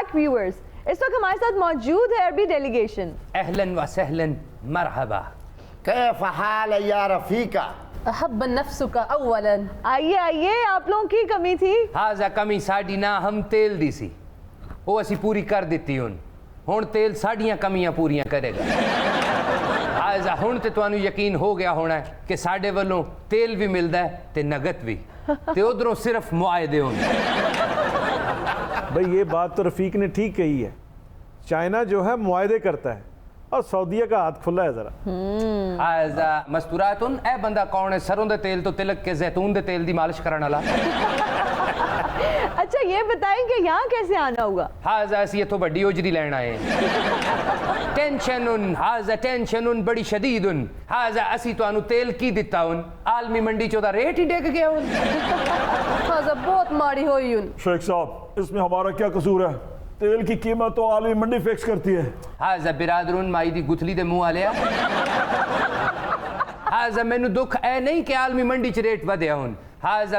Back viewers. اس وقت ہمارے ساتھ موجود ہے عربی ڈیلیگیشن. اہلاً و سہلاً مرحبا. کیف حال یا رفیقہ؟ احب نفسک اولا. آئیے آئیے, آپ لوگوں کی کمی تھی. ہاں کمی ساڈی نہ ہم تیل دی سی, وہ اسی پوری کر دیتی ہن تیل ساڈیاں کمیاں پوریاں کرے گا. ہن تے تانوں یقین ہو گیا ہونا ہے کہ ساڈے والوں تیل بھی ملدا ہے تے نگد بھی, تے ادھروں صرف معاہدے ہوندے. بھئی یہ بات تو رفیق نے ٹھیک کہی ہے, چائنا جو ہے معاہدے کرتا ہے اور سعودیہ کا ہاتھ کھلا ہے ذرا. مستوراتن, اے بندہ کون ہے سروں دے تیل تو تلک کے زیتون دے تیل دی مالش کرن والا؟ اچھا یہ بتائیں کہ یہاں کیسے آنا ہوگا؟ اسی اتھوں بڑی اجری لین آئے ہیں. ٹینشن بڑی شدید. اسی تانوں تیل کی دتا عالمی منڈی چوں دا ریٹ ہی ڈگ گیا. بہت ماڑی ہوئی. شیخ صاحب اس میں ہمارا کیا قصور ہے؟ تیل کی قیمت تو عالمی منڈی فکس کرتی ہے. برادرون مائی دی گتھلی دے منہ والیا. مینوں دکھ اے نہیں کہ عالمی منڈی چ ریٹ ودیا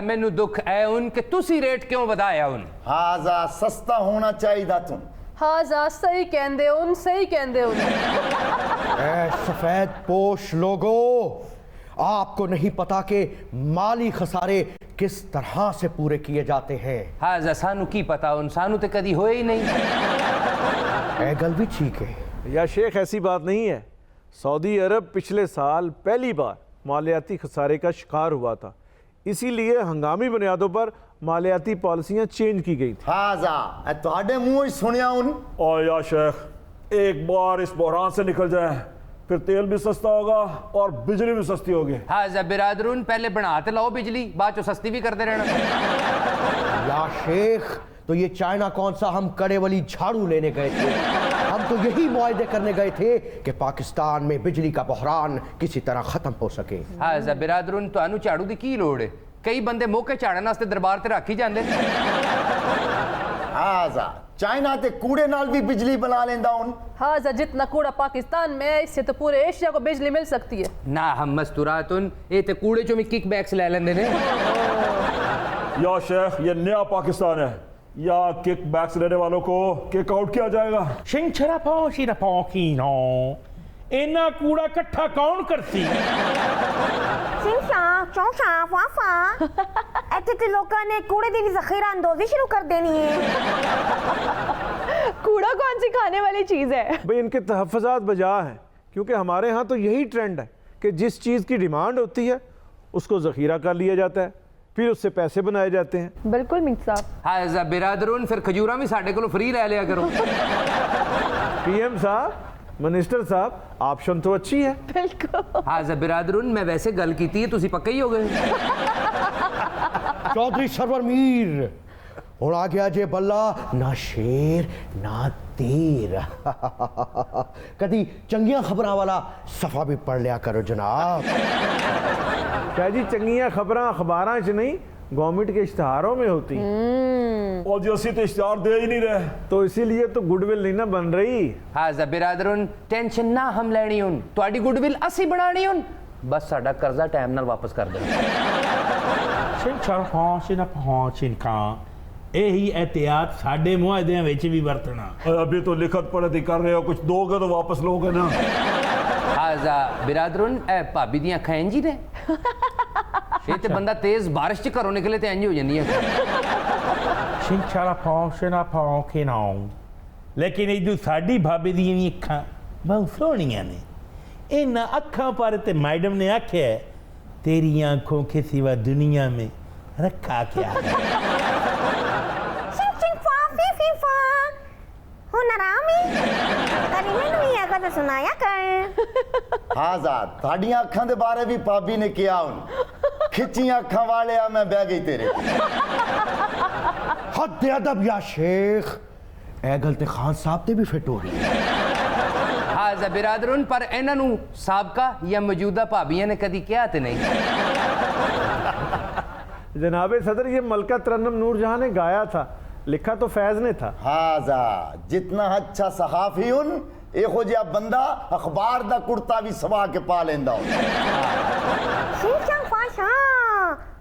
مینوں دکھ اے کہ تسی ریٹ کیوں ودایا ہاضا سستا ہونا چاہیے تم. ہاضا صحیح کہندے صحیح کہندے. اے سفید پوش لوگو, آپ کو نہیں پتا کہ مالی خسارے کس طرح سے پورے کیے جاتے ہیں؟ سانو کی پتا, سانو تے کدی ہوئے ہی نہیں. اے گل بھی ٹھیک ہے. یا شیخ ایسی بات نہیں ہے, سعودی عرب پچھلے سال پہلی بار مالیاتی خسارے کا شکار ہوا تھا, اسی لیے ہنگامی بنیادوں پر مالیاتی پالیسیاں چینج کی گئی تھیں. ہاضا تہاڈے منہ ہی سنیا اور یا شیخ ایک بار اس بحران سے نکل جائے پھر تیل بھی سستا ہوگا اور بجلی بھی سستی ہوگی. برادرون پہلے بناتے لاؤ بجلی, بعد چو سستی بھی کرتے رہنا. یا شیخ تو یہ چائنا کون سا, ہم کڑے والی جھاڑو لینے گئے تھے. ہم تو یہی معاہدے کرنے گئے تھے کہ پاکستان میں بجلی کا بحران کسی طرح ختم ہو سکے. برادرون تو جھاڑو دی کی لوڑ ہے, کئی بندے موقع چاڑن واسطے دربار تے رکھ ہی جاندے. ہاضا چائنا تے کوڑے نال بھی بجلی بنا لیندا ہاضا جتنا کوڑا پاکستان میں ہے اس سے تو پورے ایشیا کو بجلی مل سکتی ہے. نہ ہم مستوراتن اے تے کوڑے چوں میں کک بیکس لے لیندے نے. یا شیخ یہ نیا پاکستان ہے, یا کک بیکس لینے والوں کو کک آؤٹ کیا جائے گا. شنچرا پوشی نہ پوکی نو اینا کوڑا کٹھا کون کرتی؟ شنشا چونشا وافا ایتھے تے لوکاں نے کوڑے دی بھی ذخیرہ اندوزی شروع کر دینی ہے. کوڑا کون سی کھانے والی چیز ہے؟ بھئی ان کے تحفظات بجا ہیں, کیونکہ ہمارے ہاں تو یہی ٹرینڈ ہے کہ جس چیز کی ڈیمانڈ ہوتی ہے اس کو ذخیرہ کر لیا جاتا ہے, پھر اس سے پیسے بنائے جاتے ہیں. بالکل میر صاحب. برادرون پھر کھجوراں بھی ساڈے کولوں فری لے لیا کرو. پی ایم صاحب, منسٹر صاحب, آپشن تو اچھی ہے. بالکل. برادرون میں ویسے گل کیتی ہے, تسی پکے ہی ہو گئے. چودھری سرور میر اور آ گیا جے بلا, نہ شیر نہ تیر. کدی چنگیاں خبراں والا صفحہ بھی پڑھ لیا کرو جناب. کیا جی چنگیاں خبراں اخباراں چ نہیں, گورنمنٹ کے اشتہاروں میں ہوتی ہیں. اور جی اسی تو اشتہار دے ہی نہیں رہے, تو اسی لیے تو گڈ ول نہیں نہ بن رہی. برادرون ٹینشن نہ ہم لینی تہاڈی گڈ ول اسی بنانی, بس ساڈا قرضہ ٹائم نال واپس کر دینا. شنچرا پوشی نہ پوشی کھا یہی احتیاط ساڈے معاہدے وچ بھی ورتنا. ابھی تو لکھت پڑھتی کر رہے ہو, کچھ دو گے تو واپس لو گے نا. برادرون اے بھابی دیاں اکھاں انج ہی نے, یہ تے بندہ تیز بارش چ گھروں نکلے تے انج ہو جاندی ہے. شنچرا پوشی نہ پوکی نو لیکن ادو ساڈی بھابی دیاں وی اکھاں بہت سونیاں نے. انہاں اکھاں پر تے میڈم نے آکھیا ہے تیری آنکھوں کے سوا دنیا میں رکھا کیا ہے. شنگ شنگ فا فی فی فا ہنرامی کری مینوں ہی اگا تے سنایا کر. ہاضا تہاڈیاں اکھاں دے بارے بھی پابی نے کیا کھچیاں اکھاں والے میں بہ گئی تیرے. حد ادب یا شیخ, اے گل تے خان صاحب تے بھی فٹ ہو رہی ہے. برادرون پر انہاں نوں سابقہ یا موجودہ بھابیاں نے کدی کیا تے نہیں. جناب صدر یہ ملکہ ترنم نور جہاں نے گایا تھا, لکھا تو فیض نے تھا. ہاضا جتنا اچھا صحافی ایہو جہا بندہ اخبار دا کرتا بھی سوا کے پا لیندا. شنگ شنگ فا شا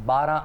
12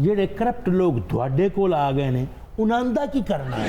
ਜਿਹੜੇ ਕਰਪਟ ਲੋਕ ਤੁਹਾਡੇ ਕੋਲ ਆ ਗਏ ਨੇ ਉਹਨਾਂ ਦਾ ਕੀ ਕਰਨਾ ਹੈ?